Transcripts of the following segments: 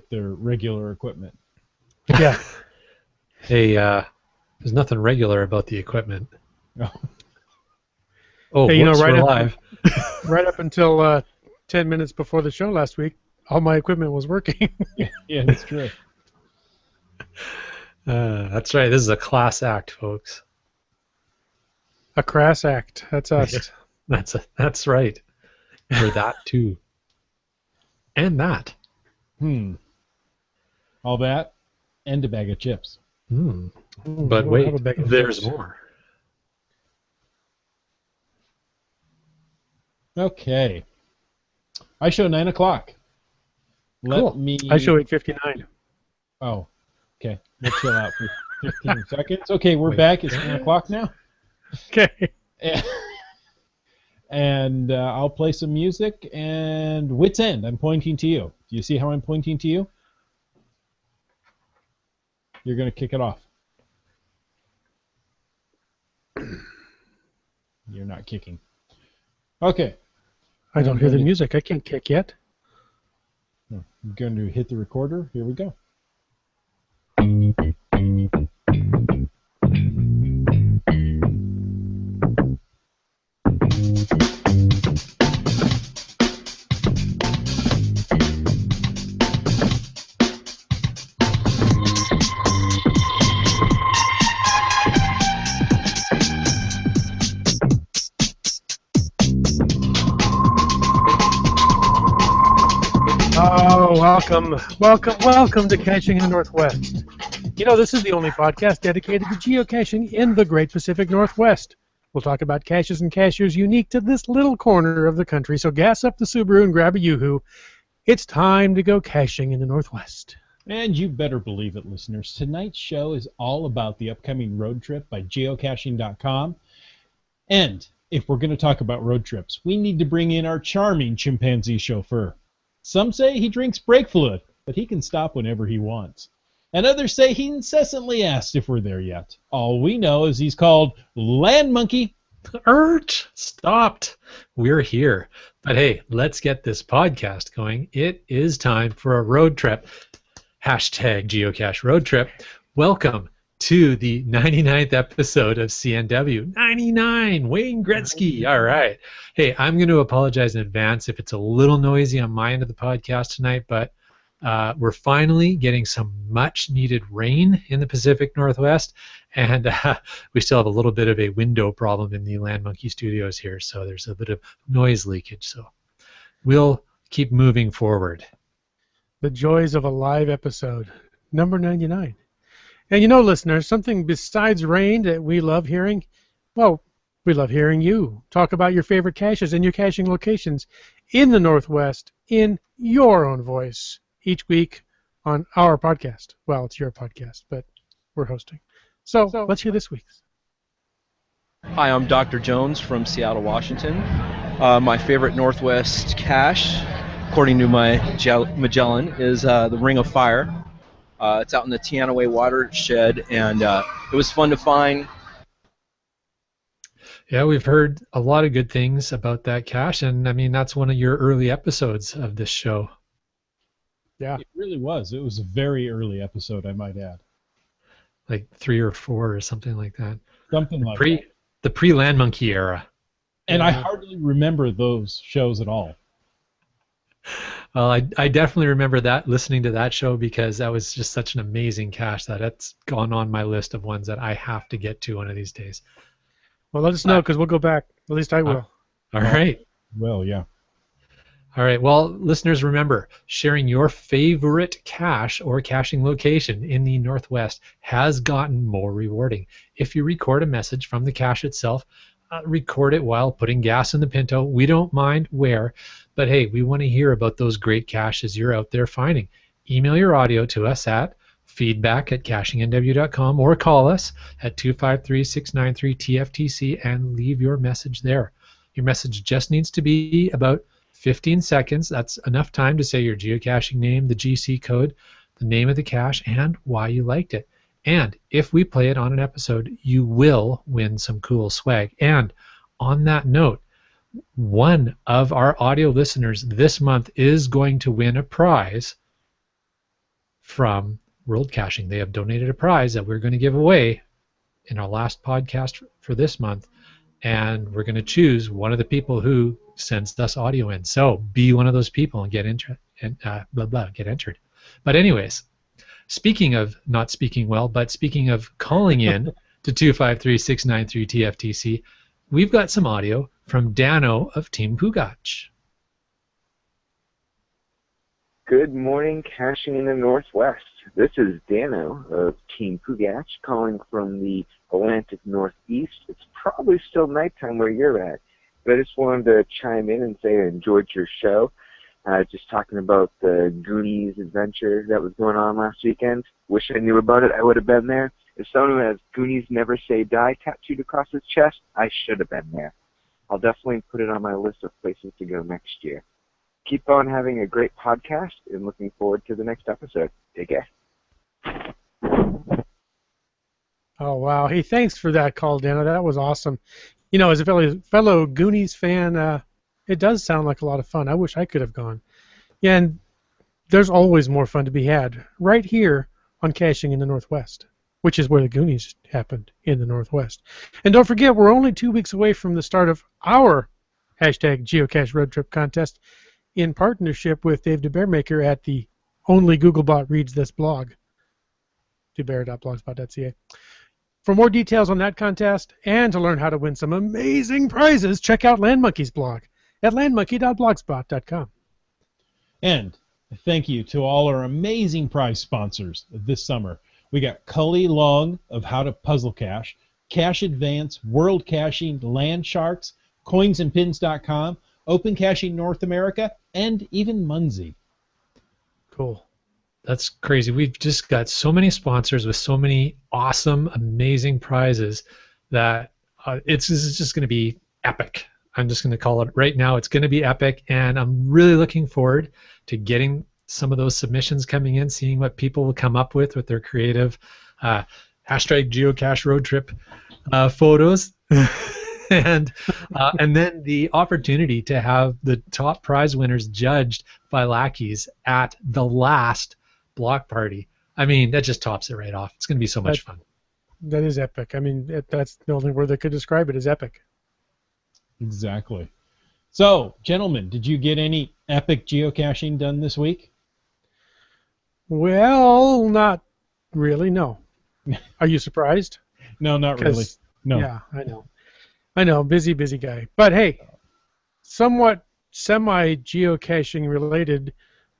with their regular equipment. Yeah. Hey, there's nothing regular about the equipment. No. Oh, Hey, whoops, we're live. Right up until 10 minutes before the show last week, all my equipment was working. Yeah, that's true. That's right. This is a class act, folks. A crass act. That's us. That's right. We're that too. And that. All that and a bag of chips. But we'll wait, have a bag of there's chips. more. Okay. I show 9 o'clock. Cool. I show 8:59. Oh, okay. Let's chill out for 15 seconds. Okay, we're back. It's 9 o'clock now. Okay. And I'll play some music. And Wits End, I'm pointing to you. Do you see how I'm pointing to you? You're going to kick it off. You're not kicking. Okay. I don't hear the music. I can't kick yet. I'm going to hit the recorder. Here we go. Oh, welcome to Caching in the Northwest. You know, this is the only podcast dedicated to geocaching in the Great Pacific Northwest. We'll talk about caches and caches unique to this little corner of the country, so gas up the Subaru and grab a YooHoo. It's time to go caching in the Northwest. And you better believe it, listeners. Tonight's show is all about the upcoming road trip by geocaching.com. And if we're going to talk about road trips, we need to bring in our charming chimpanzee chauffeur. Some say he drinks brake fluid, but he can stop whenever he wants. And others say he incessantly asks if we're there yet. All we know is he's called Land Monkey. Stopped. We're here. But hey, let's get this podcast going. It is time for a road trip. Hashtag geocache road trip. Welcome to the 99th episode of CNW. 99! Wayne Gretzky! All right. Hey, I'm going to apologize in advance if it's a little noisy on my end of the podcast tonight, but we're finally getting some much-needed rain in the Pacific Northwest, and we still have a little bit of a window problem in the Land Monkey Studios here, so there's a bit of noise leakage. So we'll keep moving forward. The joys of a live episode, number 99. And you know, listeners, something besides rain that we love hearing, well, we love hearing you talk about your favorite caches and your caching locations in the Northwest in your own voice each week on our podcast. Well, it's your podcast, but we're hosting. So let's hear this week's. Hi, I'm Dr. Jones from Seattle, Washington. My favorite Northwest cache, according to my Magellan, is the Ring of Fire. It's out in the Teanaway watershed, and it was fun to find. Yeah, we've heard a lot of good things about that cache, and I mean, that's one of your early episodes of this show. Yeah. It really was. It was a very early episode, I might add. Like 3 or 4 or something like that. Something like that. The pre-Land Monkey era. And I hardly remember those shows at all. Well, I definitely remember that, listening to that show, because that was just such an amazing cache that it's gone on my list of ones that I have to get to one of these days. Well, let us know, because we'll go back. At least I will. All right. Well, yeah. All right. Well, listeners, remember, sharing your favorite cache or caching location in the Northwest has gotten more rewarding. If you record a message from the cache itself, record it while putting gas in the Pinto. We don't mind where, but hey, we want to hear about those great caches you're out there finding. Email your audio to us at feedback@cachingnw.com or call us at 253-693-TFTC and leave your message there. Your message just needs to be about 15 seconds. That's enough time to say your geocaching name, the GC code, the name of the cache, and why you liked it. And if we play it on an episode, you will win some cool swag. And on that note, one of our audio listeners this month is going to win a prize from World Caching. They have donated a prize that we're going to give away in our last podcast for this month, and we're going to choose one of the people who sends us audio in. So be one of those people and get entered. But anyways, speaking of not speaking well, but speaking of calling in to 253-693-TFTC, we've got some audio from Dano of Team Pugach. Good morning, caching in the Northwest. This is Dano of Team Pugach calling from the Atlantic Northeast. It's probably still nighttime where you're at, but I just wanted to chime in and say I enjoyed your show. Just talking about the Goonies adventure that was going on last weekend. Wish I knew about it. I would have been there. As someone who has Goonies Never Say Die tattooed across his chest, I should have been there. I'll definitely put it on my list of places to go next year. Keep on having a great podcast and looking forward to the next episode. Take care. Oh, wow. Hey, thanks for that call, Dana. That was awesome. You know, as a fellow Goonies fan, it does sound like a lot of fun. I wish I could have gone. Yeah, and there's always more fun to be had right here on Caching in the Northwest, which is where the Goonies happened, in the Northwest. And don't forget, we're only 2 weeks away from the start of our hashtag Geocache Road Trip contest in partnership with Dave DeBearmaker at the Only Googlebot Reads This blog, debear.blogspot.ca. For more details on that contest and to learn how to win some amazing prizes, check out LandMonkey's blog at landmonkey.blogspot.com. And thank you to all our amazing prize sponsors this summer. We got Cully Long of How to Puzzle Cache, Cache Advance, World Caching, Land Sharks, CoinsAndPins.com, Open Caching North America, and even Munzie. Cool. That's crazy. We've just got so many sponsors with so many awesome, amazing prizes that this is just going to be epic. I'm just going to call it right now. It's going to be epic, and I'm really looking forward to getting some of those submissions coming in, seeing what people will come up with their creative hashtag geocache road trip photos. And then the opportunity to have the top prize winners judged by lackeys at the last block party. I mean, that just tops it right off. It's going to be so much fun. That is epic. I mean, that's the only word that could describe it, is epic. Exactly. So, gentlemen, did you get any epic geocaching done this week? Well, not really, no. Are you surprised? No, not really. No. Yeah, I know. I know, busy guy. But hey, somewhat semi-geocaching related,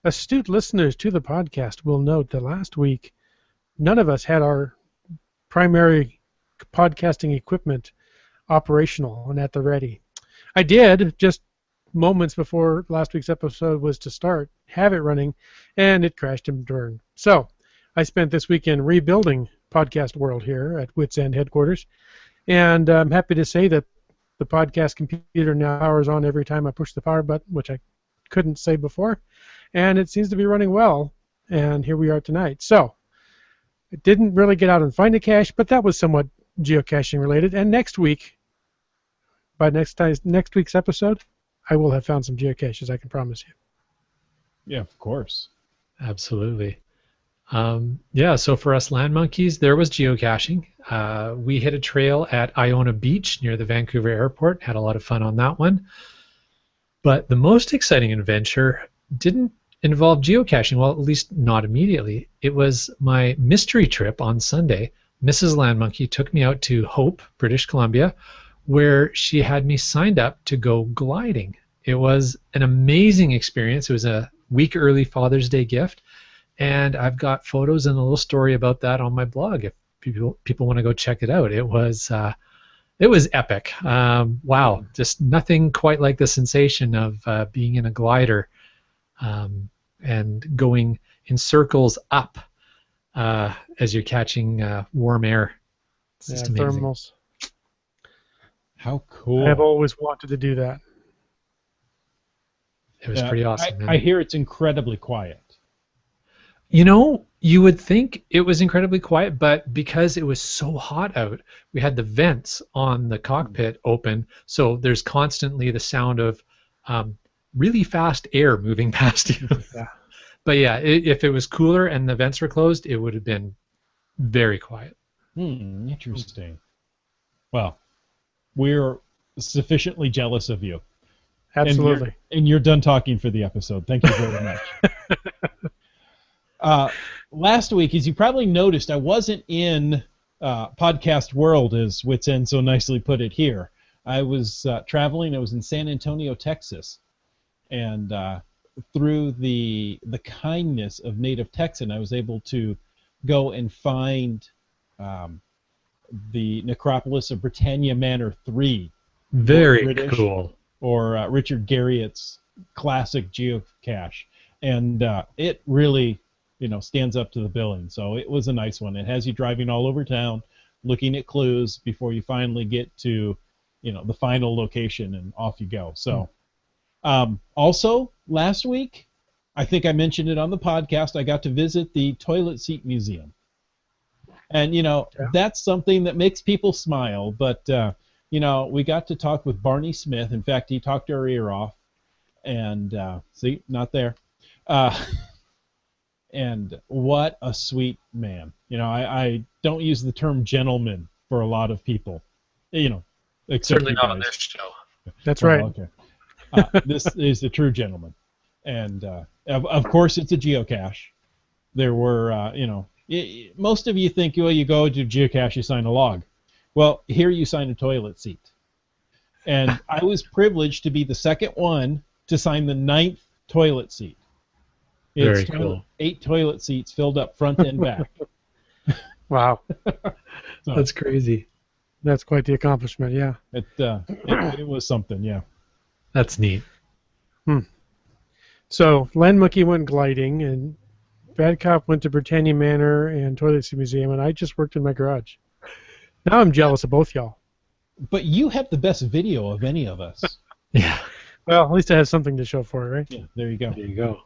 astute listeners to the podcast will note that last week none of us had our primary podcasting equipment operational and at the ready. I did, just moments before last week's episode was to start, have it running, and it crashed and burned. So I spent this weekend rebuilding Podcast World here at Wits End headquarters, and I'm happy to say that the podcast computer now powers on every time I push the power button, which I couldn't say before, and it seems to be running well, and here we are tonight. So I didn't really get out and find a cache, but that was somewhat geocaching related, and next week, by next week's episode, I will have found some geocaches, I can promise you. Yeah, of course. Absolutely. Yeah, so for us land monkeys, there was geocaching. We hit a trail at Iona Beach near the Vancouver airport, had a lot of fun on that one. But the most exciting adventure didn't involve geocaching, well, at least not immediately. It was my mystery trip on Sunday. Mrs. Land Monkey took me out to Hope, British Columbia, where she had me signed up to go gliding. It was an amazing experience. It was a week early Father's Day gift, and I've got photos and a little story about that on my blog if people want to go check it out. It was epic. Wow, just nothing quite like the sensation of being in a glider and going in circles up as you're catching warm air. It's just amazing. Thermals. How cool. I've always wanted to do that. It was pretty awesome. I hear it's incredibly quiet. You know, you would think it was incredibly quiet, but because it was so hot out, we had the vents on the cockpit open, so there's constantly the sound of really fast air moving past you. Yeah. But yeah, if it was cooler and the vents were closed, it would have been very quiet. Interesting. Well, we're sufficiently jealous of you. Absolutely. And you're done talking for the episode. Thank you very much. Last week, as you probably noticed, I wasn't in podcast world, as Wits End so nicely put it here. I was traveling. I was in San Antonio, Texas. And through the kindness of native Texan, I was able to go and find the necropolis of Britannia Manor 3. Very British, cool. Or Richard Garriott's classic geocache. And it really, stands up to the billing. So it was a nice one. It has you driving all over town, looking at clues before you finally get to, the final location, and off you go. So also, last week, I think I mentioned it on the podcast, I got to visit the Toilet Seat Museum. And, that's something that makes people smile. But, we got to talk with Barney Smith. In fact, he talked our ear off. And, see, not there. And what a sweet man. I don't use the term gentleman for a lot of people. Except Certainly you not guys. on this show. That's right. Okay. This is a true gentleman. And, of course, it's a geocache. There were, most of you think, well, you go to geocache, you sign a log. Well, here you sign a toilet seat. And I was privileged to be the second one to sign the 9th toilet seat. Very It's cool. 8 toilet seats filled up front and back. Wow. So That's crazy. That's quite the accomplishment, yeah. it was something, yeah. That's neat. So Len Mookie went gliding, and Bad Cop went to Britannia Manor and Toilet Seat Museum, and I just worked in my garage. Now I'm jealous of both y'all. But you have the best video of any of us. Yeah. Well, at least I have something to show for it, right? Yeah, there you go. There you go.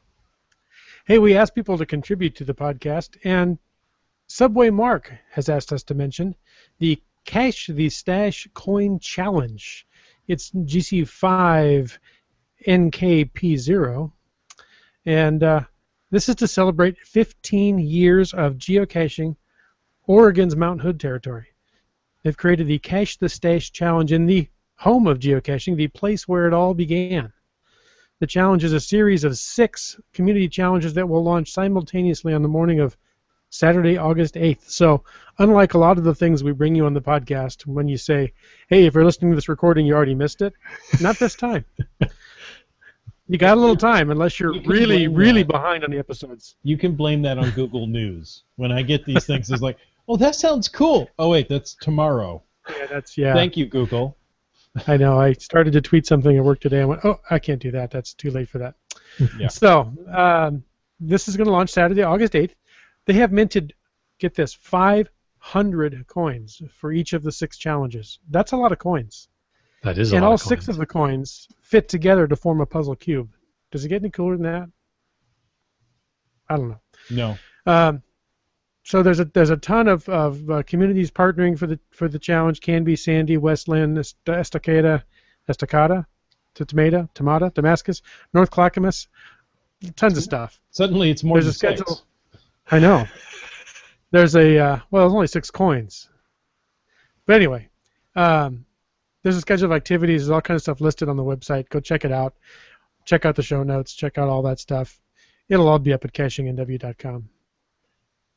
Hey, we asked people to contribute to the podcast, and Subway Mark has asked us to mention the Cash the Stash Coin Challenge. It's GC5 NKP0, and this is to celebrate 15 years of geocaching Oregon's Mount Hood territory. They've created the Cache the Stash Challenge in the home of geocaching, the place where it all began. The challenge is a series of 6 community challenges that will launch simultaneously on the morning of Saturday, August 8th. So, unlike a lot of the things we bring you on the podcast, when you say, hey, if you're listening to this recording, you already missed it, not this time. You got a little time, unless you're really behind on the episodes. You can blame that on Google News. When I get these things, it's like, oh, that sounds cool. Oh, wait, that's tomorrow. Yeah. Thank you, Google. I know. I started to tweet something at work today. I went, oh, I can't do that. That's too late for that. Yeah. So, this is going to launch Saturday, August 8th. They have minted, get this, 500 coins for each of the 6 challenges. That's a lot of coins. That is a and lot all of 6 coins. of the coins fit together to form a puzzle cube. Does it get any cooler than that? I don't know. No. So there's a ton of communities partnering for the challenge. Canby, Sandy, Westland, Estacada, Tamata, Damascus, North Clackamas, tons of stuff. Suddenly it's more There's than a 6. schedule. I know. There's there's only 6 coins. But anyway, there's a schedule of activities. There's all kinds of stuff listed on the website. Go check it out. Check out the show notes. Check out all that stuff. It'll all be up at cachingnw.com.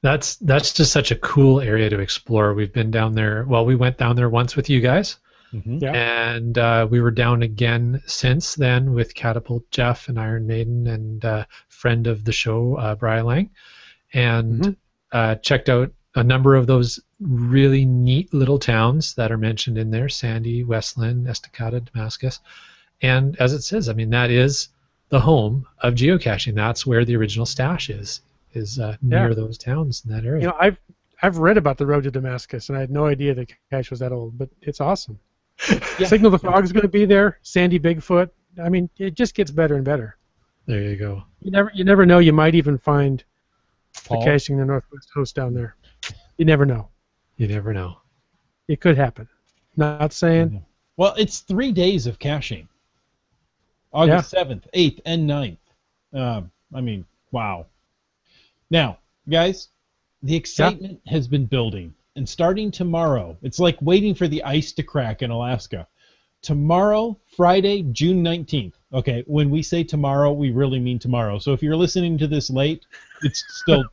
That's just such a cool area to explore. We've been down there. Well, we went down there once with you guys, Mm-hmm. Yeah. and we were down again since then with Catapult Jeff and Iron Maiden and friend of the show, Brian Lang, and checked out a number of those really neat little towns that are mentioned in there: Sandy, Westland, Estacada, Damascus. And as it says, I mean, that is the home of geocaching. That's where the original stash is near those towns in that area. You know, I've read about the road to Damascus, and I had no idea the cache was that old, but it's awesome. Yeah. Signal the Frog is going to be there. Sandy Bigfoot. I mean, it just gets better and better. There you go. You never know. You might even find Paul? the caching the Northwest host down there. You never know. You never know. It could happen. Not saying. Well, it's 3 days of caching. August 7th, 8th, and 9th. I mean, wow. Now, guys, the excitement has been building. And starting tomorrow, it's like waiting for the ice to crack in Alaska. Tomorrow, Friday, June 19th. Okay, when we say tomorrow, we really mean tomorrow. So if you're listening to this late, it's still,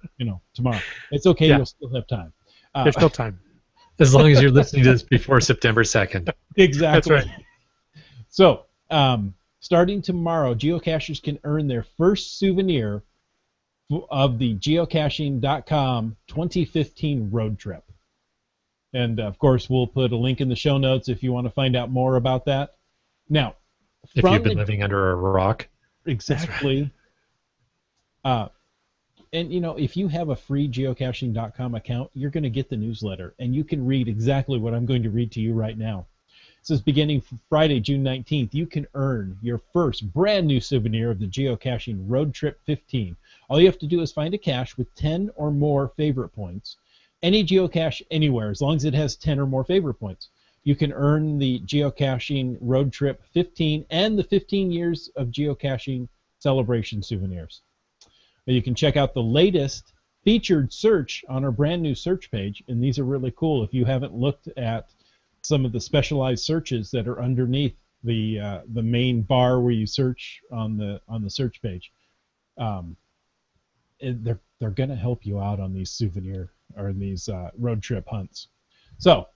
tomorrow. It's okay. Yeah. You'll still have time. There's still time. As long as you're listening to this before September 2nd. Exactly. That's right. So, starting tomorrow, geocachers can earn their first souvenir of the geocaching.com 2015 road trip. And, of course, we'll put a link in the show notes if you want to find out more about that. Now, if you've been living under a rock. Exactly. And, if you have a free geocaching.com account, you're going to get the newsletter, and you can read exactly what I'm going to read to you right now. It says, beginning Friday, June 19th, you can earn your first brand new souvenir of the Geocaching Road Trip 15. All you have to do is find a cache with 10 or more favorite points. Any geocache anywhere, as long as it has 10 or more favorite points. You can earn the Geocaching Road Trip 15 and the 15 years of geocaching celebration souvenirs. You can check out the latest featured search on our brand new search page, and these are really cool. If you haven't looked at some of the specialized searches that are underneath the main bar where you search on the search page, they're going to help you out on these souvenir or these road trip hunts. So,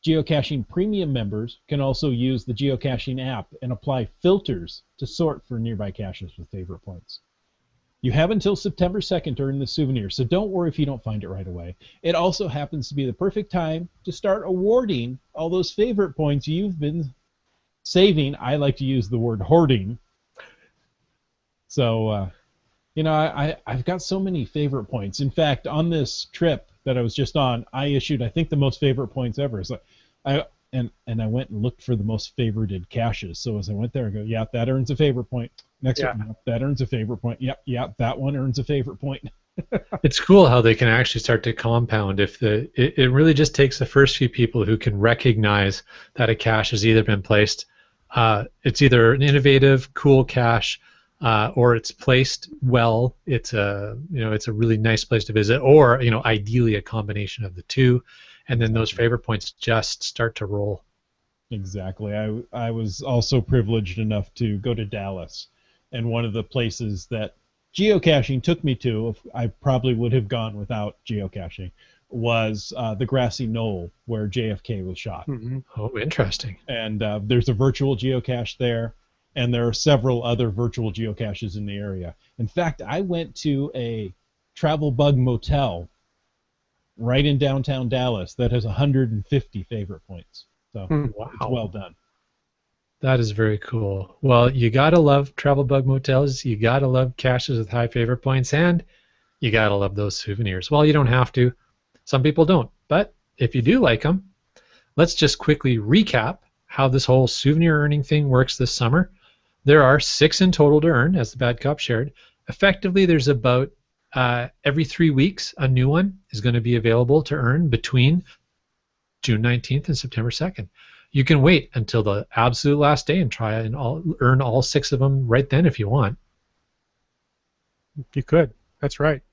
geocaching premium members can also use the geocaching app and apply filters to sort for nearby caches with favorite points. You have until September 2nd to earn the souvenir, so don't worry if you don't find it right away. It also happens to be the perfect time to start awarding all those favorite points you've been saving. I like to use the word hoarding. So, I've got so many favorite points. In fact, on this trip that I was just on, I issued, I think, the most favorite points ever. So I went and looked for the most favorited caches. So as I went there, I go, yeah, that earns a favorite point. Next one, that earns a favorite point. Yeah, that one earns a favorite point. It's cool how they can actually start to compound if it really just takes the first few people who can recognize that a cache has either been placed, it's either an innovative, cool cache, or it's placed well. It's a really nice place to visit, or ideally a combination of the two, and then those favorite points just start to roll. Exactly. I was also privileged enough to go to Dallas, and one of the places that geocaching took me to, if I probably would have gone without geocaching, was the grassy knoll where JFK was shot. Mm-hmm. Oh, interesting. And there's a virtual geocache there. And there are several other virtual geocaches in the area. In fact, I went to a Travel Bug motel right in downtown Dallas that has 150 favorite points. So Wow. It's well done. That is very cool. Well, you gotta love Travel Bug motels. You gotta love caches with high favorite points, and you gotta love those souvenirs. Well, you don't have to. Some people don't. But if you do like them, let's just quickly recap how this whole souvenir earning thing works this summer. There are 6 in total to earn, as the Bad Cop shared. Effectively, there's about every 3 weeks, a new one is going to be available to earn between June 19th and September 2nd. You can wait until the absolute last day and try and earn all 6 of them right then if you want. You could. That's right.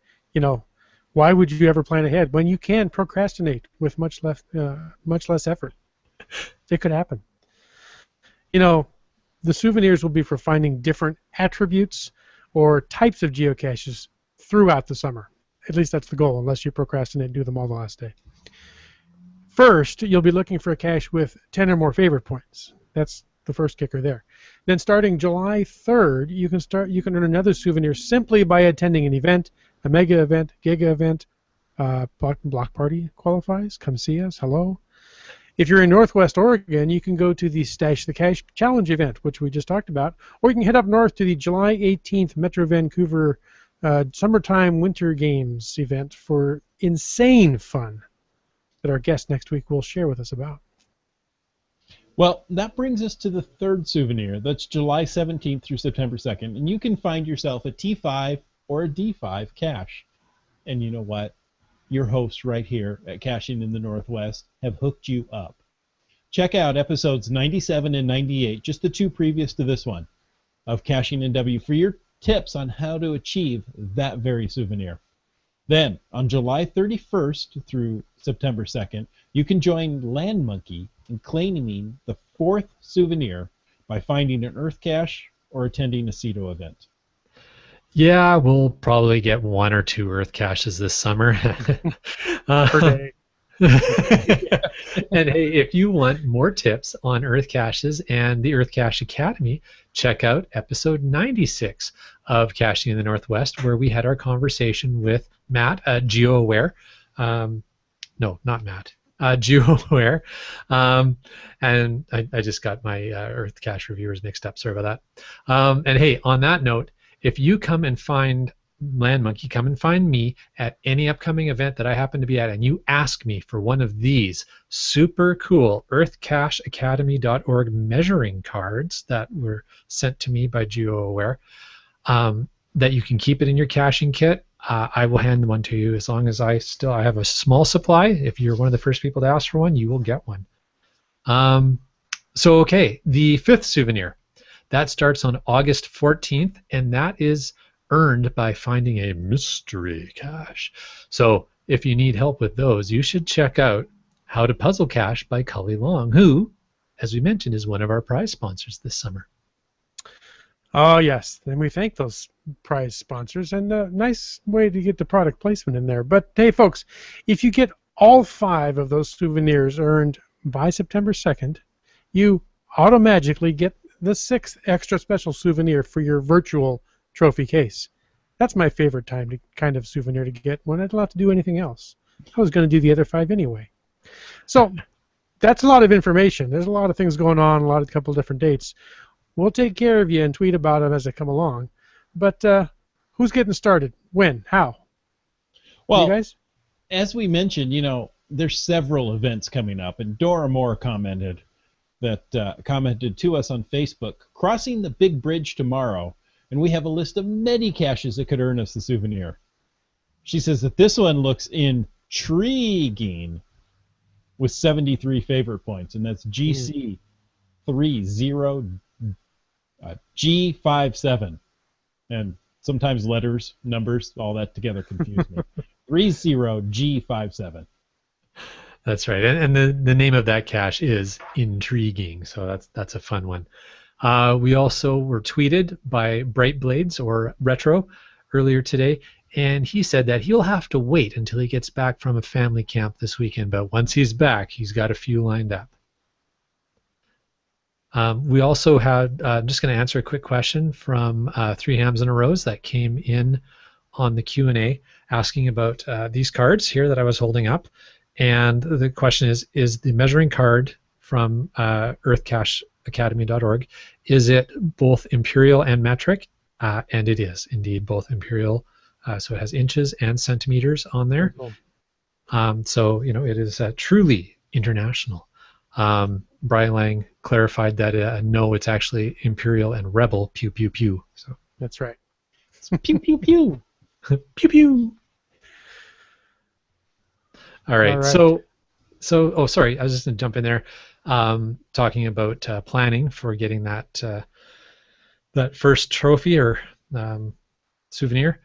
Why would you ever plan ahead when you can procrastinate with much less effort? It could happen. The souvenirs will be for finding different attributes or types of geocaches throughout the summer. At least that's the goal, unless you procrastinate and do them all the last day. First, you'll be looking for a cache with 10 or more favorite points. That's the first kicker there. Then starting July 3rd, you can earn another souvenir simply by attending an event, a mega event, giga event. Block Party qualifies. Come see us. Hello. If you're in Northwest Oregon, you can go to the Stash the Cache Challenge event, which we just talked about, or you can head up north to the July 18th Metro Vancouver Summertime Winter Games event for insane fun that our guest next week will share with us about. Well, that brings us to the third souvenir. That's July 17th through September 2nd, and you can find yourself a T5 or a D5 cache. And you know what? Your hosts right here at Caching in the Northwest have hooked you up. Check out episodes 97 and 98, just the 2 previous to this one, of Caching NW for your tips on how to achieve that very souvenir. Then, on July 31st through September 2nd, you can join Land Monkey in claiming the 4th souvenir by finding an Earth cache or attending a CETO event. Yeah, we'll probably get 1 or 2 Earth caches this summer. Per day. And hey, if you want more tips on Earth caches and the Earth Cache Academy, check out episode 96 of Caching in the Northwest, where we had our conversation with Matt, GeoAware. No, not Matt. GeoAware. And I just got my Earth Cache reviewers mixed up. Sorry about that. And hey, on that note, if you come and find Land Monkey, come and find me at any upcoming event that I happen to be at, and you ask me for one of these super cool earthcacheacademy.org measuring cards that were sent to me by GeoAware, that you can keep it in your caching kit, I will hand one to you as long as I have a small supply. If you're one of the first people to ask for one, you will get one. So okay, the 5th souvenir. That starts on August 14th, and that is earned by finding a mystery cache. So if you need help with those, you should check out How to Puzzle Cache by Cully Long, who, as we mentioned, is one of our prize sponsors this summer. Oh, yes. And we thank those prize sponsors, and a nice way to get the product placement in there. But hey, folks, if you get all 5 of those souvenirs earned by September 2nd, you automatically get the 6th extra special souvenir for your virtual trophy case. That's my favorite kind of souvenir to get when I don't have to do anything else. I was going to do the other 5 anyway. So that's a lot of information. There's a lot of things going on, a couple different dates. We'll take care of you and tweet about them as they come along. But who's getting started? When? How? Well, you guys? As we mentioned, there's several events coming up, and Dora Moore commented to us on Facebook, crossing the big bridge tomorrow, and we have a list of many caches that could earn us the souvenir. She says that this one looks intriguing with 73 favorite points, and that's GC30 G57. And sometimes letters, numbers, all that together confuse me. 30G57. That's right, and the name of that cache is Intriguing, so that's a fun one. We also were tweeted by Bright Blades or Retro earlier today, and he said that he'll have to wait until he gets back from a family camp this weekend, but once he's back, he's got a few lined up. We also had, I'm just going to answer a quick question from 3 Hams and a Rose that came in on the Q&A asking about these cards here that I was holding up. And the question is the measuring card from earthcacheacademy.org, is it both imperial and metric? And it is indeed both imperial, so it has inches and centimeters on there. So, it is truly international. Brian Lang clarified that no, it's actually imperial and rebel, pew, pew, pew. So that's right. It's pew, pew, pew. Pew, pew. All right. So, oh, sorry, I was just going to jump in there, talking about planning for getting that first trophy or souvenir.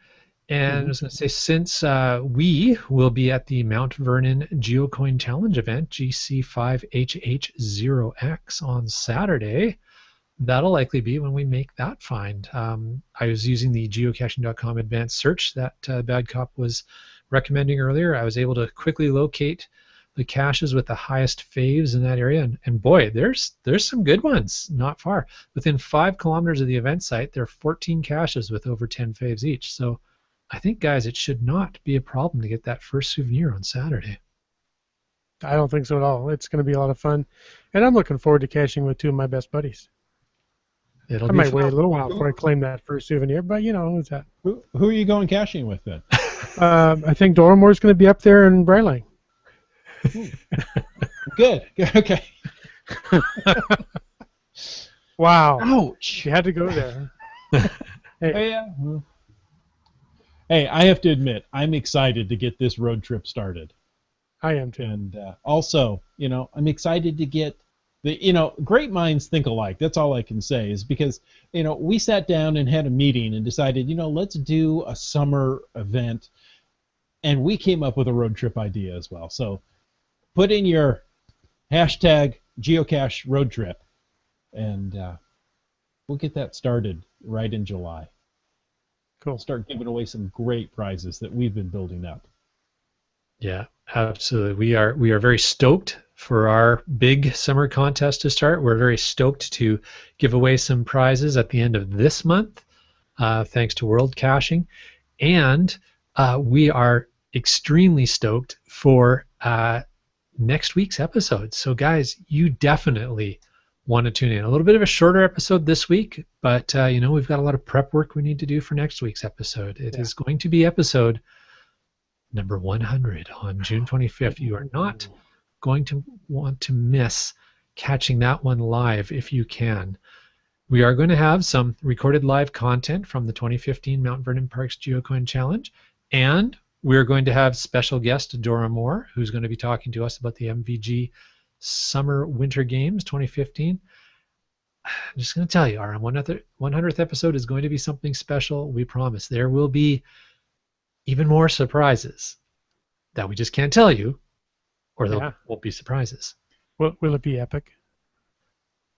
And I was going to say, since we will be at the Mount Vernon GeoCoin Challenge event, GC5HH0X, on Saturday, that'll likely be when we make that find. I was using the geocaching.com advanced search that Bad Cop was recommending earlier. I was able to quickly locate the caches with the highest faves in that area, and boy, there's some good ones not far. Within 5 kilometers of the event site, there are 14 caches with over 10 faves each. So I think, guys, it should not be a problem to get that first souvenir on Saturday. I don't think so at all. It's going to be a lot of fun, and I'm looking forward to caching with 2 of my best buddies. I might wait a little while before I claim that first souvenir, but who's that? Who are you going caching with then? I think Doramore's going to be up there in Brylang. Good. Okay. Wow. Ouch. You had to go there. Hey. Yeah. Hey, I have to admit, I'm excited to get this road trip started. I am too. And also, I'm excited to get great minds think alike. That's all I can say is because, we sat down and had a meeting and decided, let's do a summer event. And we came up with a road trip idea as well. So put in your hashtag geocache road trip, and we'll get that started right in July. Cool. We'll start giving away some great prizes that we've been building up. Yeah, absolutely. We are very stoked for our big summer contest to start. We're very stoked to give away some prizes at the end of this month, thanks to World Caching. And we are extremely stoked for next week's episode. So guys, you definitely want to tune in. A little bit of a shorter episode this week, but we've got a lot of prep work we need to do for next week's episode. It is going to be episode number 100 on June 25th. You are not going to want to miss catching that one live if you can. We are going to have some recorded live content from the 2015 Mount Vernon Parks Geocoin Challenge, and we're going to have special guest Dora Moore, who's going to be talking to us about the MVG Summer Winter Games 2015. I'm just going to tell you, our 100th episode is going to be something special. We promise. There will be even more surprises that we just can't tell you, or there won't be surprises. Will it be epic?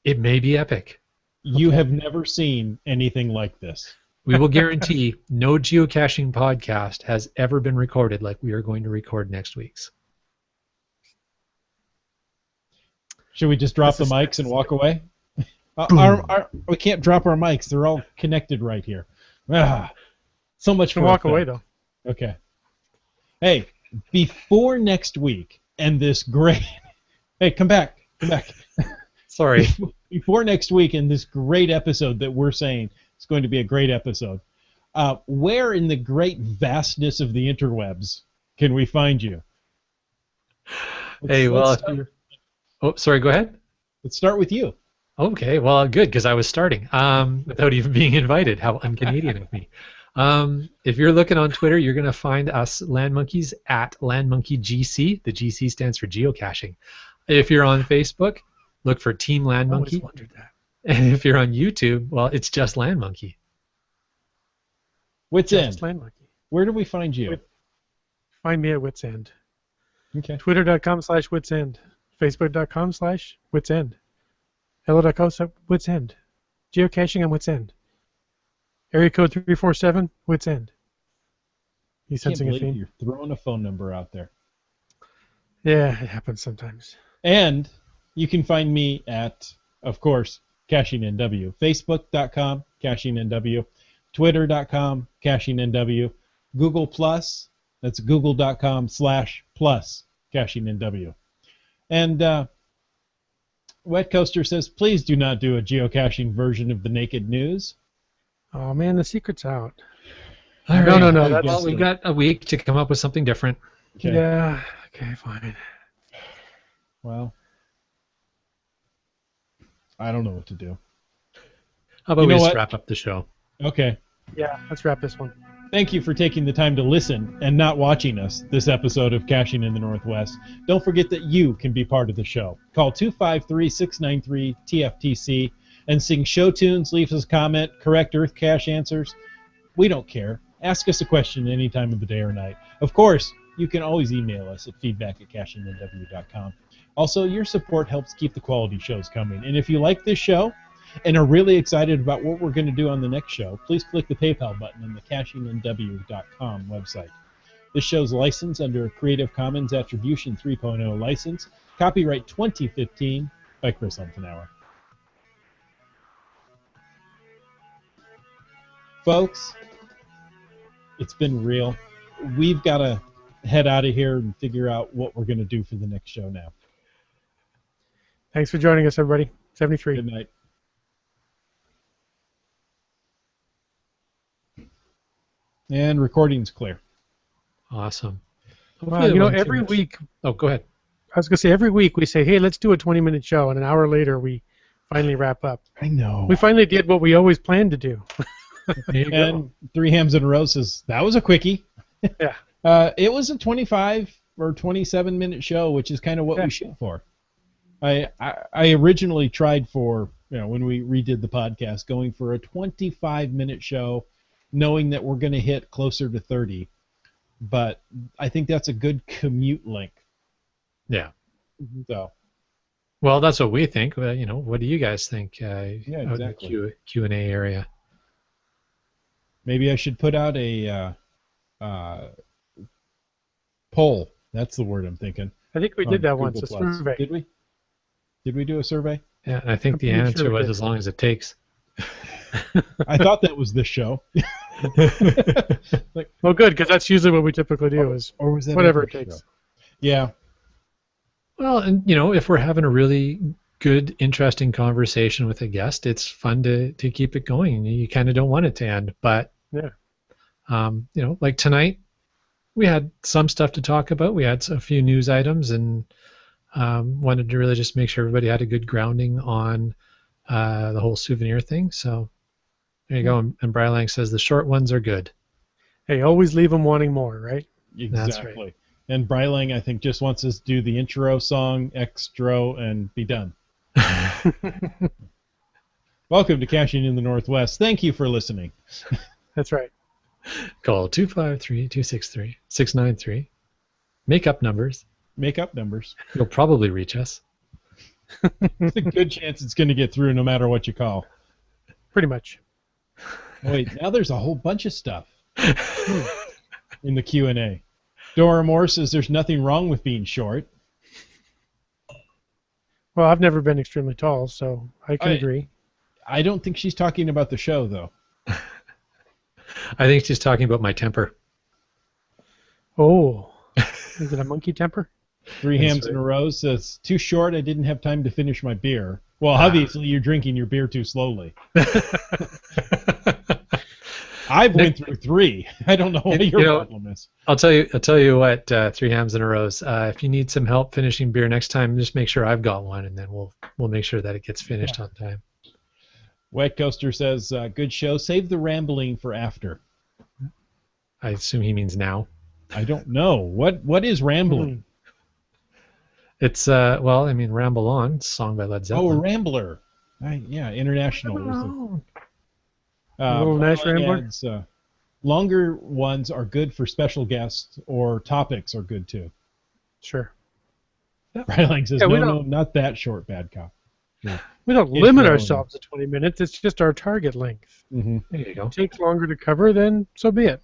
It may be epic. You have never seen anything like this. We will guarantee no geocaching podcast has ever been recorded like we are going to record next week's. Should we just drop the mics and walk away? We can't drop our mics. They're all connected right here. So much for walk away, though. Okay. Hey, before next week and this great... Hey, come back. Sorry. Before next week and this great episode that we're saying it's going to be a great episode, where in the great vastness of the interwebs can we find you? Oh, sorry, go ahead. Let's start with you. Okay, well, good, because I was starting without even being invited. How un-Canadian of me. If you're looking on Twitter, you're going to find us Land Monkeys at LandMonkeyGC. The GC stands for geocaching. If you're on Facebook, look for Team Land Monkey. I always wondered that. And if you're on YouTube, well, it's just Land Monkey. Wits End. Land Monkey. Where do we find you? Find me at Wits End. Okay. Twitter.com/WitsEnd. Facebook.com/WitsEnd. Hello.co/Wits End. Geocaching on Wits End. Area code 347 Wits End. You sensing a theme? You're throwing a phone number out there. Yeah, it happens sometimes. And you can find me at, of course, CachingNW. Facebook.com, CachingNW. Twitter.com, CachingNW. Google Plus, that's google.com/plus, CachingNW. And Wet Coaster says, please do not do a geocaching version of the Naked News. Oh, man, the secret's out. All right. No. Well, we've got a week to come up with something different. Okay. Yeah, okay, fine. Well, I don't know what to do. How about we just wrap up the show? Okay. Yeah, let's wrap this one. Thank you for taking the time to listen and not watching us this episode of Caching in the Northwest. Don't forget that you can be part of the show. Call 253-693-TFTC and sing show tunes, leave us a comment, correct Earth Cache answers. We don't care. Ask us a question any time of the day or night. Of course, you can always email us at feedback@cachingnw.com. Also, your support helps keep the quality shows coming. And if you like this show and are really excited about what we're going to do on the next show, please click the PayPal button on the cachingnw.com website. This show's licensed under a Creative Commons Attribution 3.0 license, copyright 2015 by Chris Umfenauer. Folks, it's been real. We've got to head out of here and figure out what we're going to do for the next show now. Thanks for joining us, everybody. 73. Good night. And recording's clear. Awesome. Well, every week... Oh, go ahead. I was going to say, every week we say, hey, let's do a 20-minute show, and an hour later we finally wrap up. I know. We finally did what we always planned to do. And Three Hams and Roses, that was a quickie. Yeah. It was a 25 or 27-minute show, which is kind of what we shoot for. I originally tried for, when we redid the podcast, going for a 25-minute show, knowing that we're going to hit closer to 30. But I think that's a good commute length. Yeah. So. Well, that's what we think. Well, what do you guys think? Yeah, exactly. Out in the Q&A area. Maybe I should put out a poll. That's the word I'm thinking. I think we did that once, a Plus. survey. Did we? Did we do a survey? Yeah, and I think the pretty answer sure we was did. as long as it takes. I thought that was this show. Well, good, because that's usually what we typically do is Or was that whatever every it takes. show? Yeah. Well, and if we're having a really good, interesting conversation with a guest, it's fun to keep it going. You kind of don't want it to end, but Yeah. Like tonight, we had some stuff to talk about. We had a few news items, and wanted to really just make sure everybody had a good grounding on the whole souvenir thing. So there you go. And Brylang says the short ones are good. Hey, always leave them wanting more, right? Exactly. right. And Brylang, I think, just wants us to do the intro song, extro, and be done. Welcome to Caching in the Northwest. Thank you for listening. That's right. Call 253-263-693. Make up numbers. Make up numbers. You'll probably reach us. There's a good chance it's going to get through no matter what you call. Pretty much. Wait, now there's a whole bunch of stuff in the Q&A. Dora Moore says there's nothing wrong with being short. Well, I've never been extremely tall, so I can agree. I don't think she's talking about the show, though. I think she's talking about my temper. Oh. Is it a monkey temper? Three Hams in a Row says, too short, I didn't have time to finish my beer. Well, obviously you're drinking your beer too slowly. I've went through 3. I don't know what your problem is. I'll tell you what, Three Hams in a Row. If you need some help finishing beer next time, just make sure I've got one, and then we'll make sure that it gets finished on time. Wet Coaster says, good show. Save the rambling for after. I assume he means now. I don't know. What is rambling? It's Ramble On, song by Led Zeppelin. Oh, Rambler. Yeah, international. Little Nash Rambler? Adds, longer ones are good for special guests, or topics are good too. Sure. Brylang says, Yeah, no, not that short, bad cop. Yeah. We don't limit ourselves to 20 minutes. It's just our target length. Mm-hmm. There you go. If it takes longer to cover, then so be it.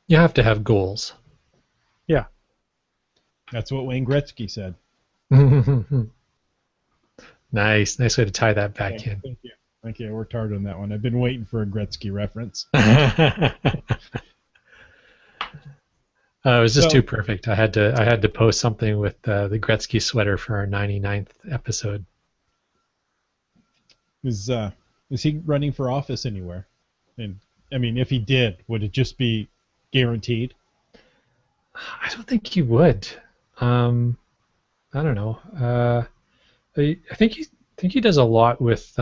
You have to have goals. Yeah. That's what Wayne Gretzky said. Nice way to tie that back in. Thank you. Thank you. I worked hard on that one. I've been waiting for a Gretzky reference. It was just too perfect. I had to post something with the Gretzky sweater for our 99th episode. Is he running for office anywhere? And I mean, if he did, would it just be guaranteed? I don't think he would. I don't know. I think he does a lot with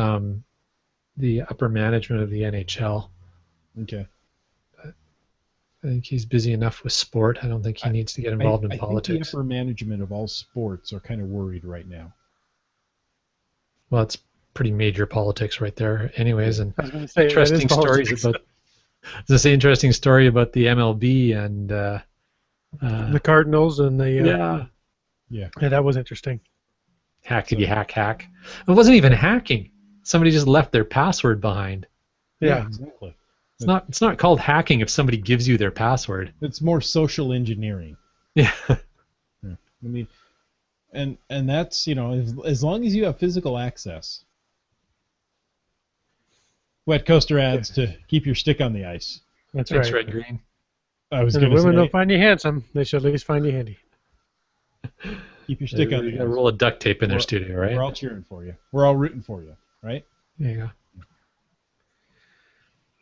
the upper management of the NHL. Okay. I think he's busy enough with sport. I don't think he needs to get involved in politics. I think the upper management of all sports are kind of worried right now. Well, it's pretty major politics right there, anyways. And I was going to say, interesting stories about. There's an interesting story about the MLB and the Cardinals and the yeah, that was interesting. Hackety hack. It wasn't even hacking. Somebody just left their password behind. Yeah, exactly. It's not called hacking if somebody gives you their password. It's more social engineering. Yeah. I mean, and that's, as long as you have physical access. Wet Coaster adds to keep your stick on the ice. That's Thanks, right. Red Green. I was And going if to say, women don't find you handsome, they should at least find you handy. keep your stick on the You got a ice. roll of duct tape in their studio, right? We're all cheering for you. We're all rooting for you, right? There you go.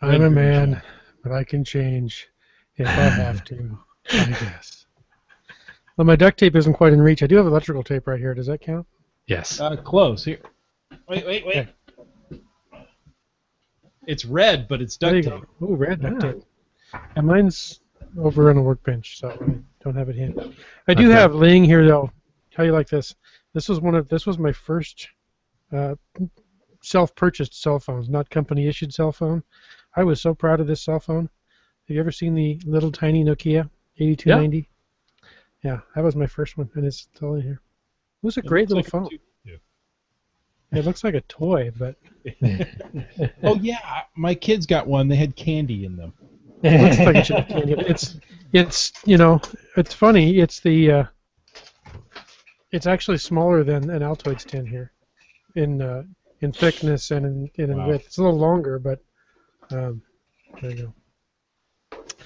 I'm a man, but I can change if I have to, I guess. Well, my duct tape isn't quite in reach. I do have electrical tape right here. Does that count? Yes. Close. Here. Wait. Okay. It's red, but it's duct There you tape. go. Ooh, red duct tape. And mine's over on a workbench, so I don't have it here. I do have laying here, though. How you like this? This was my first self-purchased cell phones, not company-issued cell phone. I was so proud of this cell phone. Have you ever seen the little tiny Nokia 8290? Yeah, that was my first one, and it's still in here. It was a great little phone. It looks like a toy, but... Oh, yeah, my kids got one. They had candy in them. It looks like it should have candy. It's it's funny. It's actually smaller than an Altoids tin here in thickness and in width. It's a little longer, but there you go.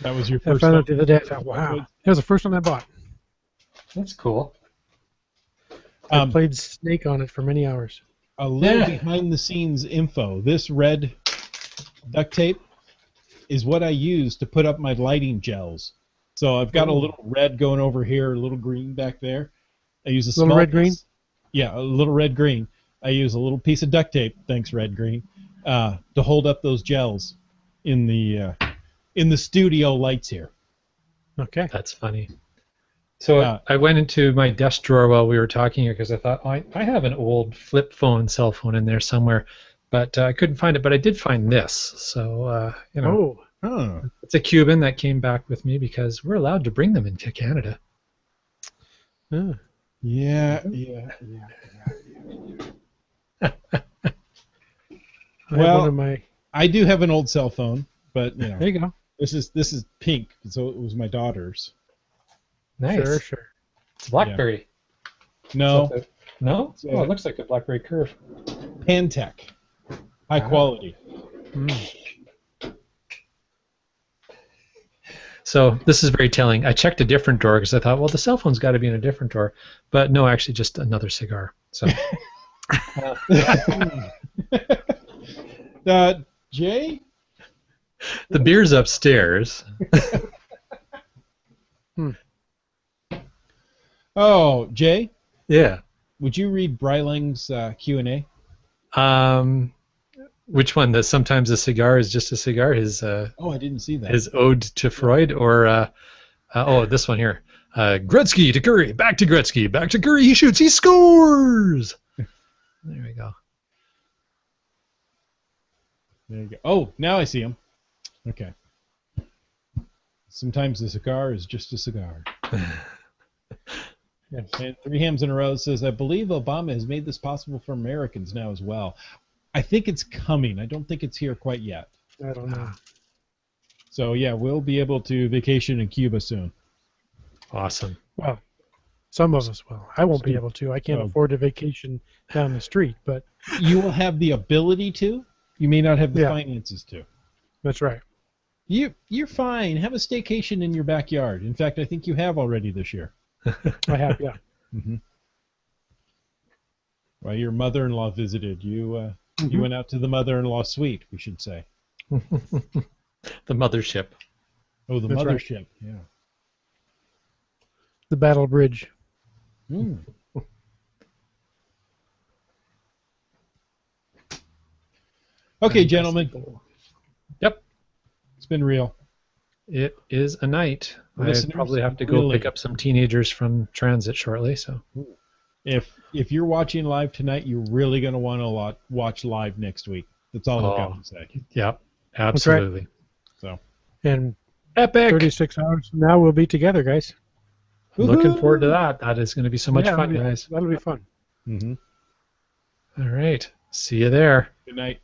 That was your I first found one? out the other day. I thought, wow, that was the first one I bought. That's cool. I played Snake on it for many hours. A little behind-the-scenes info. This red duct tape is what I use to put up my lighting gels. So I've got a little red going over here, a little green back there. I use a Little small red green? Yeah, a little red green. I use a little piece of duct tape, thanks red green, to hold up those gels in the studio lights here. Okay. That's funny. So I went into my desk drawer while we were talking here because I thought, I have an old flip phone, cell phone in there somewhere, but I couldn't find it. But I did find this. So, it's a Cuban that came back with me because we're allowed to bring them into Canada. Yeah. Well, I do have an old cell phone, but there you go. This is pink, so it was my daughter's. Nice. Sure. It's BlackBerry. No. No? Oh, it looks like a BlackBerry Curve. Pantech. High quality. So this is very telling. I checked a different drawer because I thought, well, the cell phone's got to be in a different drawer. But no, actually just another cigar. So. Jay? The beer's upstairs. Oh, Jay? Yeah. Would you read Breiling's Q&A? Which one? That sometimes a cigar is just a cigar? His I didn't see that. His ode to Freud, or this one here. Gretzky to Curry, back to Gretzky, back to Curry. He shoots, he scores. There we go. There you go. Oh, now I see him. Okay. Sometimes a cigar is just a cigar. And Three Hams in a Row says, I believe Obama has made this possible for Americans now as well. I think it's coming. I don't think it's here quite yet. I don't know. So, yeah, we'll be able to vacation in Cuba soon. Awesome. Well, some of us will. I won't be able to. I can't afford a vacation down the street, but... You will have the ability to. You may not have the finances to. That's right. You're fine. Have a staycation in your backyard. In fact, I think you have already this year. I have, yeah. Mm-hmm. Well, your mother-in-law visited. You went out to the mother-in-law suite, we should say. The mothership. Oh, the mothership, right. Yeah. The Battle Bridge. Okay, gentlemen. Yep. It's been real. It is a night. I probably have to go pick up some teenagers from transit shortly. So, if you're watching live tonight, you're really going to want to watch live next week. That's all I've got to say. Yep, absolutely. Right. So, and epic. 36 hours from now, we'll be together, guys. Looking forward to that. That is going to be so much fun, guys. That'll be fun. Mm-hmm. All right. See you there. Good night.